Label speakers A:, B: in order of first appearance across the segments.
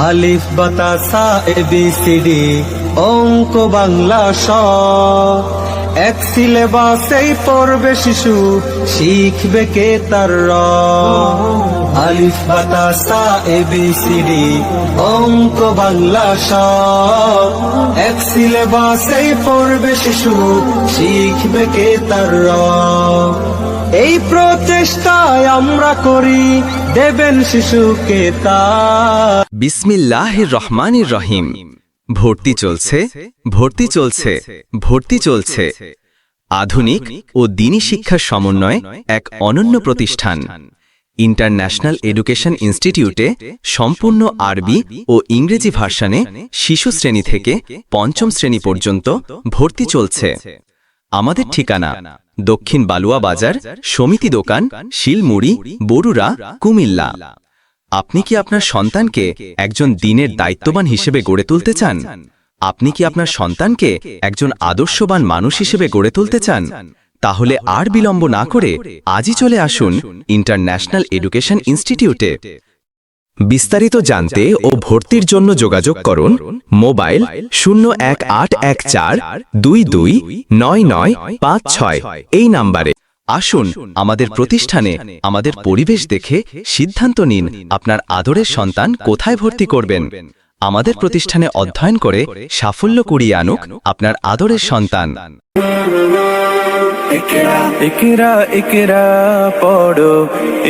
A: আলিফ বাতা সা A B C D অঙ্ক বাংলা স, এক সিলেবাসেই পড়বে শিশু, শিখবে কে তার র। আলিফ বাতা সা এ বি সি ডি অঙ্ক বাংলা স, এক সিলেবাসেই পড়বে শিশু, শিখবে কে তার র। এই প্রচেষ্টায় আমরা করি, দেবেন শিশুকে তা।
B: বিসমিল্লাহির রহমানির রহিম। ভর্তি চলছে, ভর্তি চলছে, ভর্তি চলছে। আধুনিক ও দ্বীনি শিক্ষার সমন্বয়ে এক অনন্য প্রতিষ্ঠান ইন্টারন্যাশনাল এডুকেশন ইনস্টিটিউটে সম্পূর্ণ আরবি ও ইংরেজি ভার্সনে শিশু শ্রেণী থেকে পঞ্চম শ্রেণী পর্যন্ত ভর্তি চলছে। আমাদের ঠিকানা দক্ষিণ বালুয়া বাজার, সমিতি দোকান, শিলমুড়ি, বরুড়া, কুমিল্লা। আপনি কি আপনার সন্তানকে একজন দ্বীনের দায়িত্ববান হিসেবে গড়ে তুলতে চান? আপনি কি আপনার সন্তানকে একজন আদর্শবান মানুষ হিসেবে গড়ে তুলতে চান? তাহলে আর বিলম্ব না করে আজই চলে আসুন ইন্টারন্যাশনাল এডুকেশন ইনস্টিটিউটে। বিস্তারিত জানতে ও ভর্তির জন্য যোগাযোগ করুন মোবাইল 018142299556 এই নাম্বারে। আসুন আমাদের প্রতিষ্ঠানে আমাদের পরিবেশ দেখে সিদ্ধান্ত নিন আপনার আদরের সন্তান কোথায় ভর্তি করবেন। আমাদের প্রতিষ্ঠানে অধ্যয়ন করে সাফল্য কুড়িয়ে আনুক আপনার আদরের সন্তান।
C: ইকরা ইকরা ইকরা পড়ো,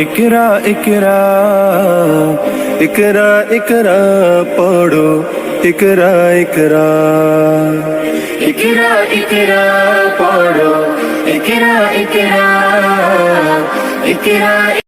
C: ইকরা ইকরা ইকরা ইকরা পড়ো, ইকরা ইকরা ইকরা ইকরা পড়ো, ইকরা ইকরা ইকরা।